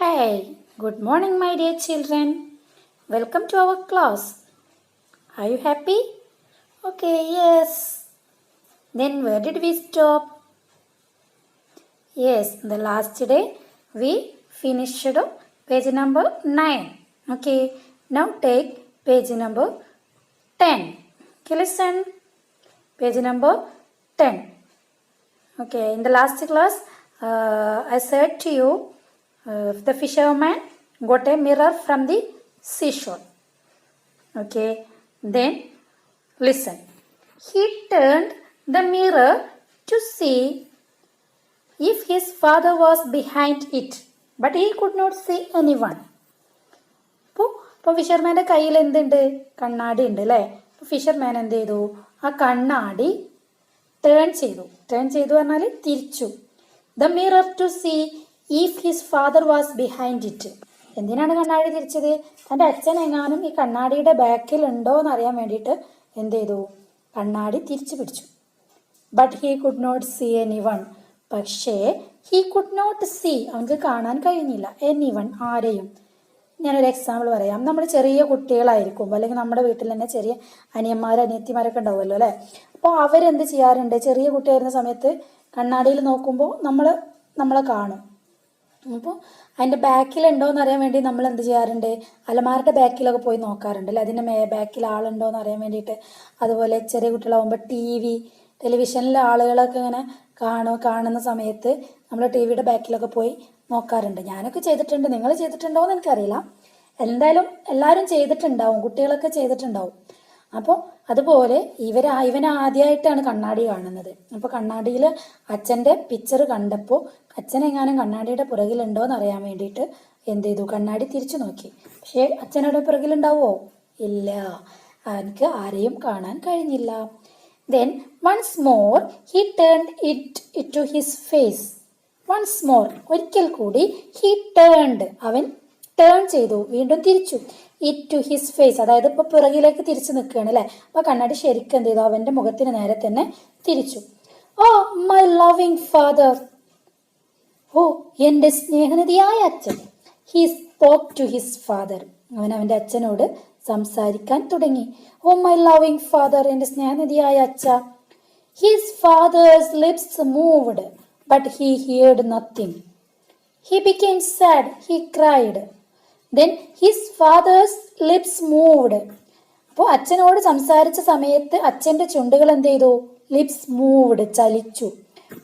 Hi, good morning, my dear children. Welcome to our class. Are you happy? Okay, yes. Then where did we stop? Yes, the last day we finished page number 9. Okay, now take page number 10. Okay, listen. Page number 10. Okay, in the last class, I said to you, the fisherman got a mirror from the seashore. Okay, then listen. He turned the mirror to see if his father was behind it, but he could not see anyone. ഇപ്പോൾ ഫിഷർമാൻ്റെ കയ്യിൽ എന്തുണ്ട്? കണ്ണാടി ഉണ്ട് അല്ലേ? അപ്പോൾ fisherman എന്ത് ചെയ്തു? ആ കണ്ണാടി ടേൺ ചെയ്തു പറഞ്ഞാൽ തിരിച്ചു. The mirror to see if his father was behind it. എന്തിനാണ് കണ്ണാടി തിരിച്ചത്? തൻ്റെ അച്ഛൻ എങ്ങാനും ഈ കണ്ണാടിയുടെ ബാക്കിൽ ഉണ്ടോ എന്ന് അറിയാൻ വേണ്ടിയിട്ട് എന്ത് ചെയ്തു? കണ്ണാടി തിരിച്ചു പിടിച്ചു. But he could not see anyone. പക്ഷേ ഹീ കുഡ് നോട്ട് സീ, അവനക്ക് കാണാൻ കഴിഞ്ഞില്ല. എനി വൺ, ആരെയും. ഞാനൊരു എക്സാമ്പിൾ പറയാം. നമ്മൾ ചെറിയ കുട്ടികളായിരിക്കും, അല്ലെങ്കിൽ നമ്മുടെ വീട്ടിൽ തന്നെ ചെറിയ അനിയന്മാരൊക്കെ ഉണ്ടാവുമല്ലോ അല്ലേ? അപ്പോൾ അവരെന്ത് ചെയ്യാറുണ്ട്? ചെറിയ കുട്ടിയായിരുന്ന സമയത്ത് കണ്ണാടിയിൽ നോക്കുമ്പോൾ നമ്മളെ കാണും. അപ്പോൾ അതിൻ്റെ ബാക്കിലുണ്ടോ എന്ന് അറിയാൻ വേണ്ടി നമ്മൾ എന്ത് ചെയ്യാറുണ്ട്? അലമാരുടെ ബാക്കിലൊക്കെ പോയി നോക്കാറുണ്ട് അല്ലേ? അതിൻ്റെ ബാക്കിൽ ആളുണ്ടോ എന്ന് അറിയാൻ വേണ്ടിയിട്ട്. അതുപോലെ ചെറിയ കുട്ടികളാകുമ്പോൾ ടെലിവിഷനിലെ ആളുകളൊക്കെ ഇങ്ങനെ കാണുന്ന സമയത്ത് നമ്മൾ ടി വിയുടെ ബാക്കിലൊക്കെ പോയി നോക്കാറുണ്ട്. ഞാനൊക്കെ ചെയ്തിട്ടുണ്ട്. നിങ്ങൾ ചെയ്തിട്ടുണ്ടോ എന്ന് എനിക്കറിയില്ല. എന്തായാലും എല്ലാവരും ചെയ്തിട്ടുണ്ടാവും, കുട്ടികളൊക്കെ ചെയ്തിട്ടുണ്ടാവും. അപ്പോൾ അതുപോലെ ഇവൻ ആദ്യമായിട്ടാണ് കണ്ണാടി കാണുന്നത്. അപ്പോൾ കണ്ണാടിയിൽ അച്ഛൻ്റെ പിക്ചർ കണ്ടപ്പോൾ അച്ഛനെങ്ങാനും കണ്ണാടിയുടെ പുറകിലുണ്ടോ എന്ന് അറിയാൻ വേണ്ടിയിട്ട് എന്ത് ചെയ്തു? കണ്ണാടി തിരിച്ചു നോക്കി. പക്ഷേ അച്ഛനവിടെ പുറകിലുണ്ടാവോ? ഇല്ല, അവനക്ക് ആരെയും കാണാൻ കഴിഞ്ഞില്ല. Then once more he turned it to his face. Once more, ഒരിക്കൽ കൂടി he turned, അവൻ ടേൺ ചെയ്തു, വീണ്ടും തിരിച്ചു. ഇറ്റ് ടു ഹിസ് ഫേസ്, അതായത് ഇപ്പോൾ പിറകിലേക്ക് തിരിച്ചു നിൽക്കുകയാണ് അല്ലേ? അപ്പോൾ കണ്ണാടി ശരിക്കും എന്ത് ചെയ്തു? അവൻ്റെ മുഖത്തിന് നേരെ തന്നെ തിരിച്ചു. Oh my loving father, oh എൻ്റെ സ്നേഹനിധിയായ അച്ഛൻ. He spoke to his father, അവൻ അവൻ്റെ അച്ഛനോട് സംസാരിക്കാൻ തുടങ്ങി. ഓ മൈ ലവിങ് ഫാദർ, എൻ്റെ സ്നേഹനിധിയായ അച്ഛ. His father's lips moved but he heard nothing. He became sad, he cried. Then his father's lips moved. അപ്പോൾ അച്ഛനോട് സംസാരിച്ച സമയത്ത് അച്ഛൻ്റെ ചുണ്ടുകൾ എന്ത് ചെയ്തു? ലിപ്സ് മൂവ്ഡ്, ചലിച്ചു.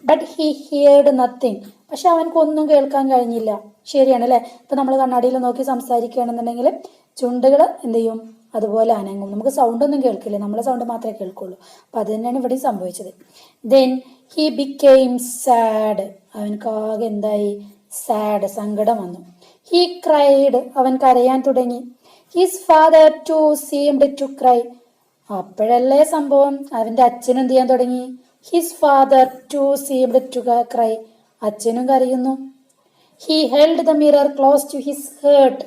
ബട്ട് ഹി ഹിയർഡ് നത്തിങ്, പക്ഷെ അവനക്കൊന്നും കേൾക്കാൻ കഴിഞ്ഞില്ല. ശരിയാണ് അല്ലേ? ഇപ്പം നമ്മൾ കണ്ണാടിയിൽ നോക്കി സംസാരിക്കുകയാണെന്നുണ്ടെങ്കിൽ ചുണ്ടുകൾ എന്ത് ചെയ്യും? അതുപോലെ അനങ്ങും. നമുക്ക് സൗണ്ടൊന്നും കേൾക്കില്ല, നമ്മളെ സൗണ്ട് മാത്രമേ കേൾക്കുള്ളൂ. അപ്പം അത് തന്നെയാണ് ഇവിടെ സംഭവിച്ചത്. ദെൻ ഹി ബിക്കെയിം സാഡ്, അവനക്കാകെ എന്തായി? സാഡ്, സങ്കടം വന്നു. ഹി ക്രൈഡ്, അവൻ കരയാൻ തുടങ്ങി. His father too seemed to cry. അപ്പോഴല്ലേ സംഭവം, അവൻ്റെ അച്ഛനും എന്ത് ചെയ്യാൻ തുടങ്ങി? His father too seemed to cry, അച്ഛനും കരയുന്നു. He held the mirror close to his heart.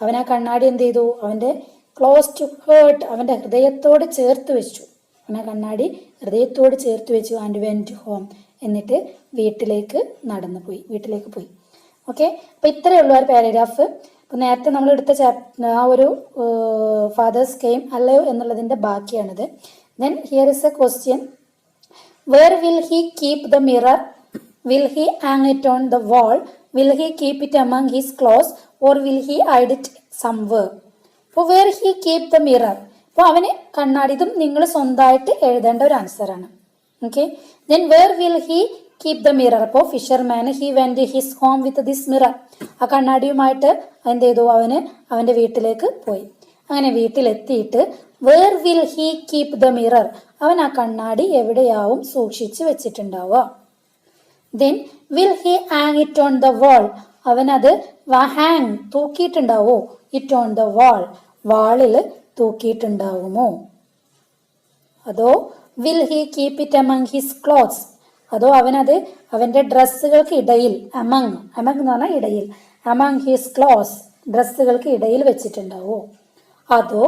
അവൻ ആ കണ്ണാടി എന്ത് ചെയ്തു? അവൻ്റെ ക്ലോസ് ടു ഹേർട്ട്, അവൻ്റെ ഹൃദയത്തോട് ചേർത്ത് വെച്ചു. അവൻ ആ കണ്ണാടി ഹൃദയത്തോട് ചേർത്ത് വെച്ചു. ആൻഡ് വെൻറ്റ് ഹോം, എന്നിട്ട് വീട്ടിലേക്ക് പോയി. ഓക്കെ, അപ്പോൾ ഇത്രയേ ഉള്ളൂ ആ പാരഗ്രാഫ്. അപ്പോൾ നേരത്തെ നമ്മൾ എടുത്ത ആ ഒരു ഫാദേഴ്സ് കെയിം അല്ലയോ എന്നുള്ളതിൻ്റെ ബാക്കിയാണിത്. Then here is a question. Where will he keep the mirror? Will he hang it on the wall? Will he keep it among his clothes or will he hide it somewhere? അപ്പോൾ where he keep the mirror, അപ്പോൾ അവന് കണ്ണാടി, ഇതും നിങ്ങൾ സ്വന്തമായിട്ട് എഴുതേണ്ട ഒരു ആൻസറാണ്. Okay, then where will he keep the mirror, അപ്പോൾ fisherman he went his home with this mirror, ആ കണ്ണാടിയുമായിട്ട് എന്ത് ചെയ്തു? അവൻ്റെ വീട്ടിലേക്ക് പോയി. അങ്ങനെ വീട്ടിലെത്തിയിട്ട് where will he keep the mirror, അവൻ ആ കണ്ണാടി എവിടെയാവും സൂക്ഷിച്ച് വെച്ചിട്ടുണ്ടാവുക. Then will he hang it on the wall, അവനത് ഹാങ്, തൂക്കിയിട്ടുണ്ടാവോ? ഇറ്റ് ഓൺ ദ വാൾ, വാളിൽ തൂക്കിയിട്ടുണ്ടാവുമോ? അതോ will he keep it among his clothes, അതോ അവനത് അവൻ്റെ ഡ്രസ്സുകൾക്ക് ഇടയിൽ, among എന്ന് പറഞ്ഞാൽ ഇടയിൽ, among ഹിസ് ക്ലോത്ത്സ്, ഡ്രസ്സുകൾക്ക് ഇടയിൽ വെച്ചിട്ടുണ്ടാവോ? അതോ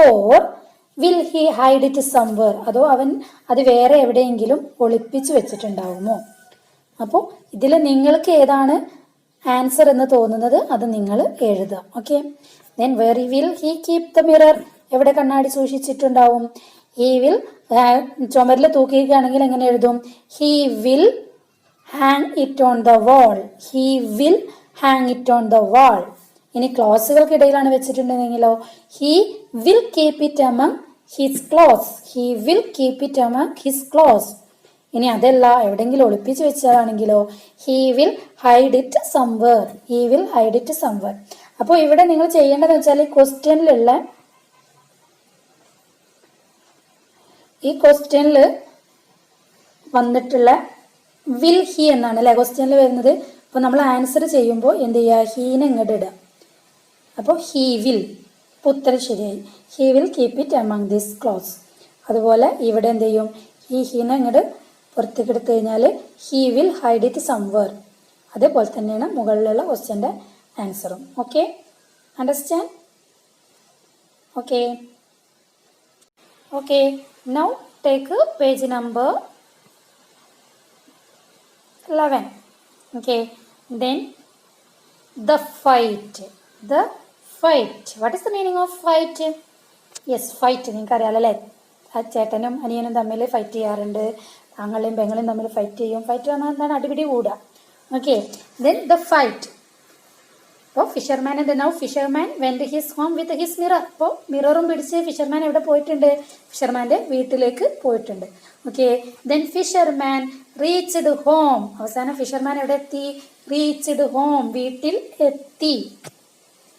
or will he hide it somewhere, അതോ അവൻ അത് വേറെ എവിടെയെങ്കിലും ഒളിപ്പിച്ച് വെച്ചിട്ടുണ്ടാവുമോ? അപ്പോൾ ഇതിൽ നിങ്ങൾക്ക് ഏതാണ് ആൻസർ എന്ന് തോന്നുന്നത് അത് നിങ്ങൾ എഴുതുക. Okay. Then where will he keep the mirror? എവിടെ കണ്ണാടി സൂക്ഷിച്ചിട്ടുണ്ടാവും? ഹി വിൽ ചുമരിൽ തൂക്കിയിരിക്കുകയാണെങ്കിൽ എങ്ങനെ എഴുതും? He will hang it on the wall. He will hang it on the wall. ഇനി ക്ലോസുകൾക്കിടയിലാണ് വെച്ചിട്ടുണ്ടെങ്കിലോ? He will keep it among his clothes. He will keep it among his clothes. ഇനി അതല്ല എവിടെയെങ്കിലും ഒളിപ്പിച്ച് വെച്ചതാണെങ്കിലോ? He will hide it somewhere. He will hide it somewhere. അപ്പോൾ ഇവിടെ നിങ്ങൾ ചെയ്യേണ്ടതെന്ന് വെച്ചാൽ ഈ ക്വസ്റ്റ്യനിൽ വന്നിട്ടുള്ള വിൽ ഹി എന്നാണ് അല്ലെ ക്വസ്റ്റ്യനിൽ വരുന്നത്. അപ്പോൾ നമ്മൾ ആൻസർ ചെയ്യുമ്പോൾ എന്ത് ചെയ്യുക? ഹീനെ ഇങ്ങോട്ട് ഇടുക. അപ്പോൾ ഹി വിൽ. ഇപ്പോൾ ഉത്തരം ശരിയായി. He will keep it among this clothes. അതുപോലെ ഇവിടെ എന്ത് ചെയ്യും? ഹീനെ ഇങ്ങോട്ട് പുറത്തേക്ക് എടുത്തു കഴിഞ്ഞാൽ he will hide it somewhere. അതേപോലെ തന്നെയാണ് മുകളിലുള്ള ക്വസ്റ്റ്യൻ്റെ ആൻസറും. Okay, understand? Okay. Okay, now take page number 11. Okay, then the fight. The fight. What is the meaning of fight? Yes, fight. നിങ്ങൾക്ക് അറിയാലോ അല്ലേ? ആ ചേട്ടനും അനിയനും തമ്മിൽ ഫൈറ്റ് ചെയ്യാറുണ്ട്. ആങ്ങളെയും പെങ്ങളും തമ്മിൽ ഫൈറ്റ് ചെയ്യും. ഫൈറ്റ് പറഞ്ഞാൽ എന്താണ്? അടിപിടി കൂടുക. Okay, then the fight. അപ്പോൾ fisherman now fisherman went his home with his mirror. അപ്പോൾ മിററും പിടിച്ച് ഫിഷർമാൻ എവിടെ പോയിട്ടുണ്ട്? ഫിഷർമാൻ്റെ വീട്ടിലേക്ക് പോയിട്ടുണ്ട്. Okay, then fisherman reached home. അവസാനം ഫിഷർമാൻ എവിടെ എത്തി? റീച്ച്ഡ് ഹോം, വീട്ടിൽ എത്തി.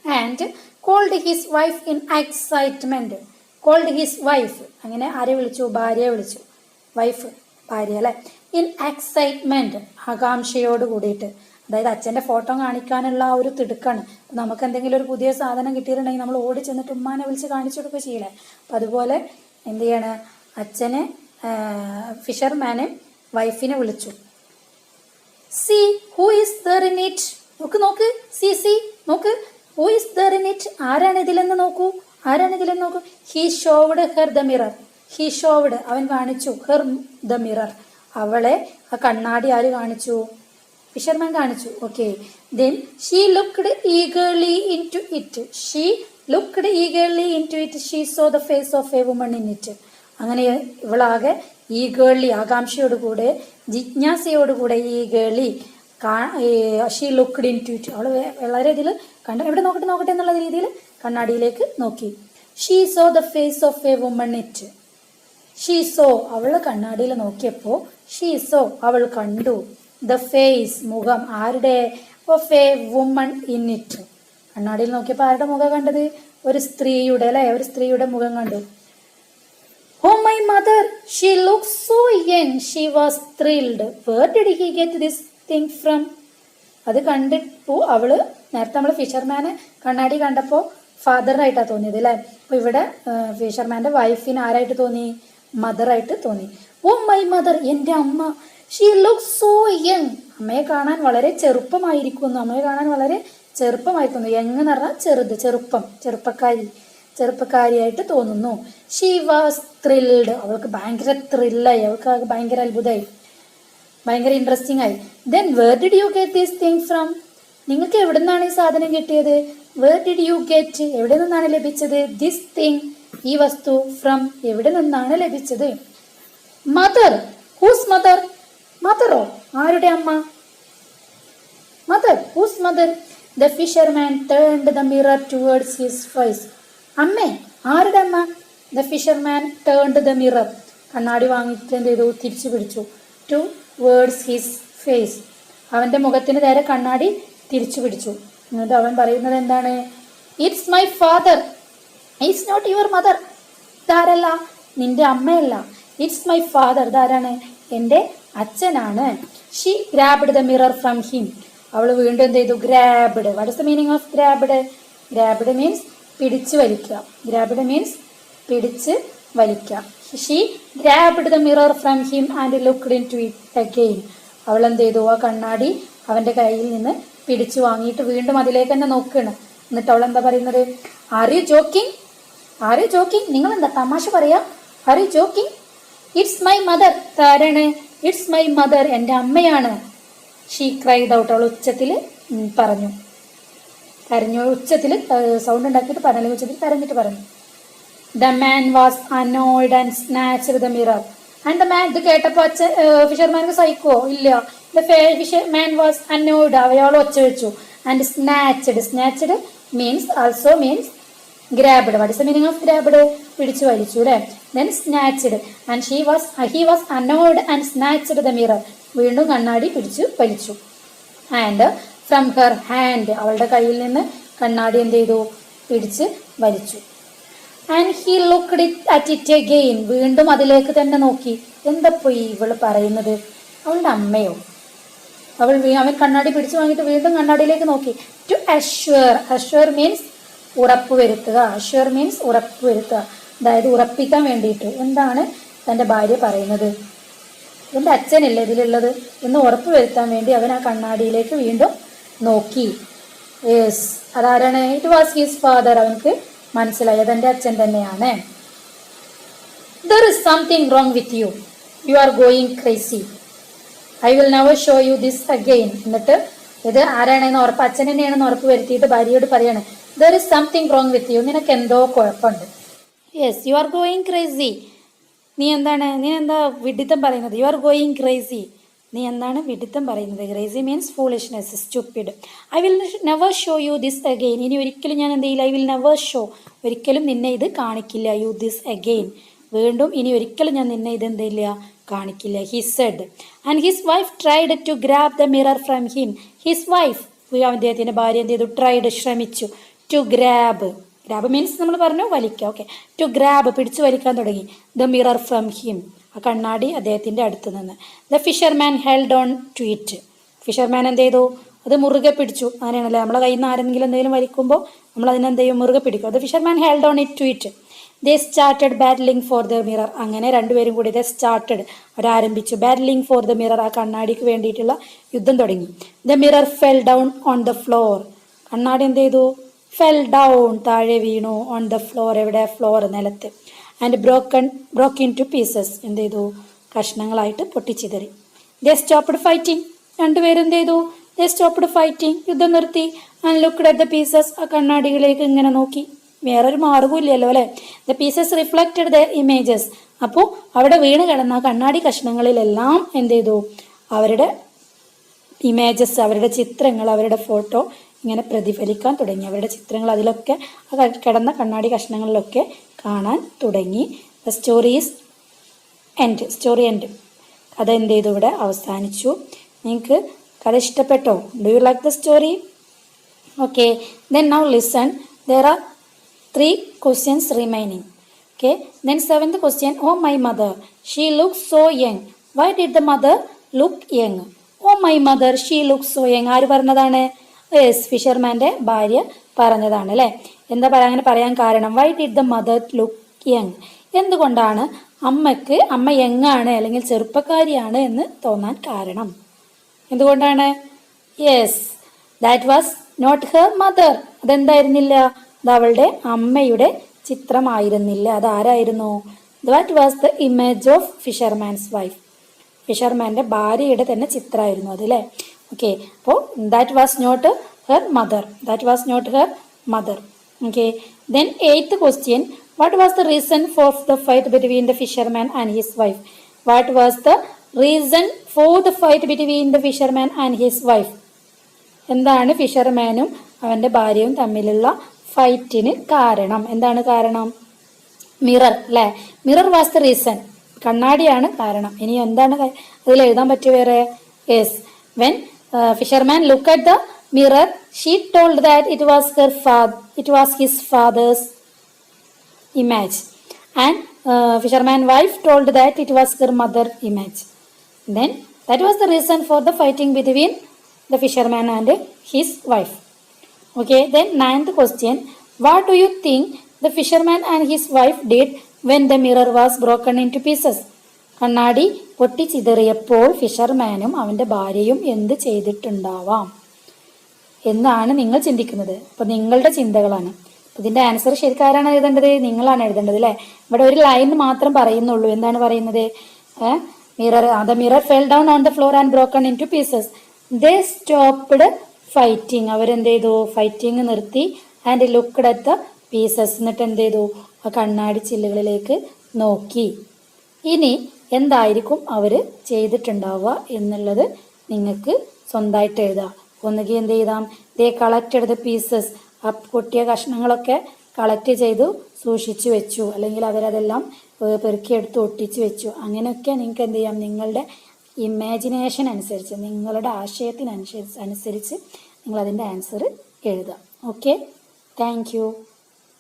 And called his wife in excitement. Called his wife, അങ്ങനെ ആരെ വിളിച്ചു? ഭാര്യയെ വിളിച്ചു. വൈഫ്, ഭാര്യ അല്ലെ. ഇൻ എക്സൈറ്റ്മെന്റ്, ആകാംക്ഷയോട് കൂടിയിട്ട്. അതായത് അച്ഛൻ്റെ ഫോട്ടോ കാണിക്കാനുള്ള ആ ഒരു തിടുക്കാണ്. നമുക്ക് എന്തെങ്കിലും ഒരു പുതിയ സാധനം കിട്ടിയിട്ടുണ്ടെങ്കിൽ നമ്മൾ ഓടി ചെന്നിട്ട് ഉമ്മാനെ വിളിച്ച് കാണിച്ചു കൊടുക്കുക ചെയ്യില്ലേ? അപ്പം അതുപോലെ എന്ത് ചെയ്യാണ്? അച്ഛനെ ഫിഷർമാനെ വൈഫിനെ വിളിച്ചു. See who is there in it. നോക്ക് സി നോക്ക്. Who is there in it? ആരാണ് ഇതിലെന്ന് നോക്കൂ. He showed her the mirror. He showed, അവൻ കാണിച്ചു. ഹെർ ദ മിറർ, അവളെ ആ കണ്ണാടി ആര് കാണിച്ചു? ഫിഷർമാൻ കാണിച്ചു. Okay, then she looked eagerly into it. She saw the face of a woman in it. അങ്ങനെ ഇവളാകെ ഈഗേർലി, ആകാംക്ഷയോടുകൂടെ, ജിജ്ഞാസയോടുകൂടെ eagerly she looked into it. അവൾ വളരെ ഇതിൽ എവിടെ നോക്കട്ടെ എന്നുള്ള രീതിയിൽ കണ്ണാടിയിലേക്ക് നോക്കി. She saw the face of a woman it. She saw, അവൾ കണ്ണാടിയിൽ നോക്കിയപ്പോൾ ഷീ സോ, അവൾ കണ്ടു. ദ ഫേസ്, മുഖം. ആരുടെ? Of a woman in it. കണ്ണാടിയിൽ നോക്കിയപ്പോൾ ആരുടെ മുഖം കണ്ടത്? ഒരു സ്ത്രീയുടെ അല്ലെ, ഒരു സ്ത്രീയുടെ മുഖം കണ്ടു. Oh my mother, she looks so young. She was thrilled. Where did he get this thing from? അത് കണ്ടിട്ടു അവള്, നേരത്തെ നമ്മൾ ഫിഷർമാനെ കണ്ണാടി കണ്ടപ്പോൾ ഫാദറായിട്ടാണ് തോന്നിയത് അല്ലേ? അപ്പോൾ ഇവിടെ ഫിഷർമാൻ്റെ വൈഫിന് ആരായിട്ട് തോന്നി? മദറായിട്ട് തോന്നി. ഓ മൈ മദർ, എൻ്റെ അമ്മ. She looks so young. അമ്മയെ കാണാൻ വളരെ ചെറുപ്പമായിരിക്കുന്നു. യങ് എന്ന് പറഞ്ഞാൽ ചെറുത്, ചെറുപ്പക്കാരിയായിട്ട് തോന്നുന്നു. She was thrilled. അവൾക്ക് ഭയങ്കര ത്രില്ലായി, അവൾക്ക് ഭയങ്കര അത്ഭുതമായി, ഭയങ്കര ഇൻട്രസ്റ്റിംഗ് ആയി. Then where did you get this thing from? നിങ്ങൾക്ക് എവിടെ നിന്നാണ് ഈ സാധനം കിട്ടിയത്? വേർ ഡിഡ് യു ഗെറ്റ്, എവിടെ നിന്നാണ് ലഭിച്ചത്? ദിസ് തിങ്, ഈ വസ്തു. ഫ്രം, എവിടെ നിന്നാണ് ലഭിച്ചത്? Mother, whose mother? മദറോ, ആരുടെ അമ്മ? Mother, whose mother? The fisherman turned the mirror towards his face. അമ്മേ, ആരുടെ അമ്മ? The fisherman turned the mirror, കണ്ണാടി വാങ്ങിയിട്ട് എന്ത് ചെയ്തു? തിരിച്ചു പിടിച്ചു. ടുവേർഡ്സ് ഹിസ് ഫേസ്, അവൻ്റെ മുഖത്തിന് നേരെ കണ്ണാടി തിരിച്ചു പിടിച്ചു. എന്നിട്ട് അവൻ പറയുന്നത് എന്താണ്? It's my father, it's not your mother. ഇതാരല്ല, നിന്റെ അമ്മയല്ല. ഇറ്റ്സ് മൈ ഫാദർ, ഇതാരാണ്? എൻ്റെ അച്ഛനാണ്. She grabbed the mirror from him. അവൾ വീണ്ടും എന്ത് ചെയ്തു? Grabbed. What is the meaning of grabbed? Grabbed means പിടിച്ചു വലിക്കുക. പിടിച്ച് വലിക്കുക. She grabbed the mirror from him and looked into it again. അവൾ എന്ത് ചെയ്തു? ആ കണ്ണാടി അവൻ്റെ കയ്യിൽ നിന്ന് പിടിച്ചു വാങ്ങിയിട്ട് വീണ്ടും അതിലേക്ക് തന്നെ നോക്കുകയാണ്. എന്നിട്ട് അവൾ എന്താ പറയുന്നത്? Are you joking? നിങ്ങൾ എന്താ തമാശ പറയാ? Are you joking? It's my mother. താരാണ്? ഇറ്റ്സ് മൈ മദർ, എൻ്റെ അമ്മയാണ്. She cried out. അവൾ ഉച്ചത്തിൽ പറഞ്ഞു. കരഞ്ഞു, ഉച്ചത്തിൽ സൗണ്ട് ഉണ്ടാക്കിയിട്ട് പറഞ്ഞ ഉച്ചത്തിൽ കരഞ്ഞിട്ട് പറഞ്ഞു. The man was annoyed and snatched the mirror. And the man, ഇത് കേട്ടപ്പോൾ അച്ഛൻ ഫിഷർമാർക്ക് സഹിക്കുവോ? ഇല്ല. ദ മാൻ വാസ് അനോയ്ഡ്, അയാൾ ഒച്ച വെച്ചു. And snatched means also means grabbed. What is the meaning of grabbed? പിടിച്ചു വലിച്ചു അല്ലേ. Then snatched and he was annoyed and snatched the mirror. വീണ്ടും കണ്ണാടി പിടിച്ചു വലിച്ചു. ആൻഡ് ഫ്രം ഹെർ ഹാൻഡ്, അവളുടെ കയ്യിൽ നിന്ന് കണ്ണാടി എന്ത് ചെയ്തു? പിടിച്ച് വലിച്ചു. And he looked at it again, വീണ്ടും അതിലേക്ക് തന്നെ നോക്കി. എന്തപ്പോ ഇവള് പറയുന്നത്? അവളുടെ അമ്മയോ? അവൻ കണ്ണാടി പിടിച്ചു വാങ്ങിയിട്ട് വീണ്ടും കണ്ണാടിയിലേക്ക് നോക്കി. ടു അഷ്വർ മീൻസ് ഉറപ്പുവരുത്തുക. അഷ്വർ മീൻസ് ഉറപ്പുവരുത്തുക, അതായത് ഉറപ്പിക്കാൻ വേണ്ടിയിട്ട്. എന്താണ് തൻ്റെ ഭാര്യ പറയുന്നത്? എൻ്റെ അച്ഛനല്ലേ ഇതിലുള്ളത് എന്ന് ഉറപ്പ് വരുത്താൻ വേണ്ടി അവൻ ആ കണ്ണാടിയിലേക്ക് വീണ്ടും നോക്കി. യെസ്, അതാരാണ്? It was his father. അവനക്ക് മനസ്സിലായി അതെൻ്റെ അച്ഛൻ തന്നെയാണ്. There is something wrong with you. You are going crazy. I will never show you this again. എന്നിട്ട് ഇത് ആരാണെന്ന് ഉറപ്പ്, അച്ഛൻ തന്നെയാണെന്ന് ഉറപ്പ് വരുത്തിയിട്ട് ഭാര്യയോട് പറയാണ്, There is something wrong with you. നിനക്ക് എന്തോ കുഴപ്പമുണ്ട്. Yes, you are going crazy. നീ എന്താ വിഡിത്തം പറയുന്നത്? You are going crazy. നീ എന്താണ് വിഡിത്തം പറയുന്നത്? Crazy means foolishness, stupid. I will never show you this again. ഇനി ഒരിക്കലും ഞാൻ എന്ത് ചെയ്യില്ല. ഐ വിൽ നെവർ ഷോ, ഒരിക്കലും നിന്നെ ഇത് കാണിക്കില്ല. യു ദിസ് അഗെയിൻ, വീണ്ടും ഇനി ഒരിക്കലും ഞാൻ നിന്നെ ഇത് എന്തില്ല കാണിക്കില്ല. He said. And his wife tried to grab the mirror from him. His wife, അദ്ദേഹത്തിൻ്റെ ഭാര്യ എന്ത് ചെയ്തു? ട്രൈഡ്, ശ്രമിച്ചു. ടു ഗ്രാബ് മീൻസ് നമ്മൾ പറഞ്ഞു വലിക്കുക. ഓക്കെ, ടു ഗ്രാബ് പിടിച്ചു വലിക്കാൻ തുടങ്ങി. ദ മിറർ ഫ്രം ഹിം, ആ കണ്ണാടി അദ്ദേഹത്തിൻ്റെ അടുത്ത് നിന്ന്. The fisherman held on to it. Fisherman എന്ത് ചെയ്തു? അത് മുറുകെ പിടിച്ചു. അങ്ങനെയാണല്ലേ, നമ്മളെ കയ്യിൽ നിന്ന് ആരെങ്കിലും എന്തെങ്കിലും വലിക്കുമ്പോൾ നമ്മൾ അതിനെന്ത് ചെയ്യും? മുറുകെ പിടിക്കും. The fisherman held on it to it. They started battling for the mirror. അങ്ങനെ രണ്ടുപേരും കൂടി അവരാരംഭിച്ചു ബാറ്റ്ലിംഗ് ഫോർ ദ മിറർ, ആ കണ്ണാടിക്ക് വേണ്ടിയിട്ടുള്ള യുദ്ധം തുടങ്ങി. The mirror fell down on the floor. കണ്ണാടി എന്ത് ചെയ്തു? ഫെൽ ഡൗൺ, താഴെ വീണു. ഓൺ ദ ഫ്ലോർ, എവിടെ? ഫ്ലോർ, നിലത്ത്. And broke into pieces, എന്ത് ചെയ്തു? കഷ്ണങ്ങളായിട്ട് പൊട്ടിച്ചിതറി. ദേ സ്റ്റോപ്പ്ഡ് ഫൈറ്റിംഗ്. രണ്ടുപേരും എന്ത് ചെയ്തു? ദേ സ്റ്റോപ്പ്ഡ് ഫൈറ്റിംഗ്, യുദ്ധം നിർത്തി. And looked at the pieces, ആ കണ്ണാടികളിലേക്ക് ഇങ്ങനെ നോക്കി. വേറൊരു മാർഗമില്ലല്ലോ അല്ലേ. The pieces reflected the images. അപ്പോൾ അവിടെ വീണ് കിടന്ന കണ്ണാടി കഷ്ണങ്ങളിലെല്ലാം എന്ത് ചെയ്തു? അവരുടെ ഇമേജസ്, അവരുടെ ചിത്രങ്ങൾ, അവരുടെ ഫോട്ടോ ഇങ്ങനെ പ്രതിഫലിക്കാൻ തുടങ്ങി. അവരുടെ ചിത്രങ്ങൾ അതിലൊക്കെ കിടന്ന കണ്ണാടി കഷ്ണങ്ങളിലൊക്കെ കാണാൻ തുടങ്ങി. The story end. കഥ എന്ത് ചെയ്തു? ഇവിടെ അവസാനിച്ചു. നിങ്ങൾക്ക് കഥ ഇഷ്ടപ്പെട്ടോ? Do you like the story? Okay, then now listen. There are 3 questions remaining. Okay, then 7th question. Oh my mother, she looks so young. Why did the mother look young? Oh my mother, she looks so young. ആര് പറഞ്ഞതാണ്? Yes, ഫിഷർമാൻ്റെ ഭാര്യ പറഞ്ഞതാണ് അല്ലേ. എന്താ അങ്ങനെ പറയാൻ കാരണം? Why did the mother look young. എന്തുകൊണ്ടാണ് അമ്മ യങ്ങാണ് അല്ലെങ്കിൽ ചെറുപ്പക്കാരിയാണ് എന്ന് തോന്നാൻ കാരണം? എന്തുകൊണ്ടാണ്? Yes, that was not her mother. അതെന്തായിരുന്നില്ല? അത് അവളുടെ അമ്മയുടെ ചിത്രമായിരുന്നില്ല. അതാരായിരുന്നു? That was the image of fisherman's wife. ഫിഷർമാൻ്റെ ഭാര്യയുടെ തന്നെ ചിത്രമായിരുന്നു അത് അല്ലേ. ഓക്കെ, അപ്പോൾ that was not her mother. Okay, then 8th question. What was the reason for the fight between the fisherman and his wife? What was the reason for the fight between the fisherman and his wife? എന്താണ് ഫിഷർമാനും അവൻ്റെ ഭാര്യയും തമ്മിലുള്ള ഫൈറ്റിന് കാരണം? എന്താണ് കാരണം? Mirror അല്ലേ. Mirror was the reason. കണ്ണാടിയാണ് കാരണം. ഇനി എന്താണ് അതിൽ എഴുതാൻ പറ്റിയ വേറെ? Yes, when fisherman look at the mirror she told that it was his father's image and fisherman wife told that it was her mother image. Then that was the reason for the fighting between the fisherman and his wife. Okay, then 9th question. What do you think the fisherman and his wife did when the mirror was broken into pieces? കണ്ണാടി പൊട്ടിച്ചിതറിയപ്പോൾ ഫിഷർമാനും അവൻ്റെ ഭാര്യയും എന്ത് ചെയ്തിട്ടുണ്ടാവാം എന്നാണ് നിങ്ങൾ ചിന്തിക്കുന്നത്. അപ്പോൾ നിങ്ങളുടെ ചിന്തകളാണ്. അപ്പോൾ ഇതിൻ്റെ ആൻസർ ശരിക്കും ആരാണ് എഴുതേണ്ടത്? നിങ്ങളാണ് എഴുതേണ്ടത് അല്ലേ. ഇവിടെ ഒരു ലൈൻ മാത്രം പറയുന്നുള്ളൂ. എന്താണ് പറയുന്നത്? The mirror fell down on the floor and broken into pieces. They stopped fighting. അവരെന്ത് ചെയ്തു? ഫൈറ്റിംഗ് നിർത്തി. And looked at the pieces. എന്നിട്ട് എന്ത് ചെയ്തു? ആ കണ്ണാടി ചില്ലുകളിലേക്ക് നോക്കി. ഇനി എന്തായിരിക്കും അവർ ചെയ്തിട്ടുണ്ടാവുക എന്നുള്ളത് നിങ്ങൾക്ക് സ്വന്തമായിട്ട് എഴുതാം. ഒന്നുകിൽ എന്ത് ചെയ്താം? ദേ കളക്റ്റഡ് ദ പീസസ്. ആ പൊട്ടിയ കഷ്ണങ്ങളൊക്കെ കളക്ട് ചെയ്തു സൂക്ഷിച്ചു വെച്ചു, അല്ലെങ്കിൽ അവരതെല്ലാം പെറുക്കിയെടുത്ത് ഒട്ടിച്ച് വെച്ചു. അങ്ങനെയൊക്കെ നിങ്ങൾക്ക് എന്ത് ചെയ്യാം? നിങ്ങളുടെ ഇമാജിനേഷൻ അനുസരിച്ച്, നിങ്ങളുടെ ആശയത്തിനനുസരിച്ച് നിങ്ങളതിൻ്റെ ആൻസർ എഴുതാം. Okay, thank you.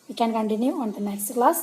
We can continue on the next class.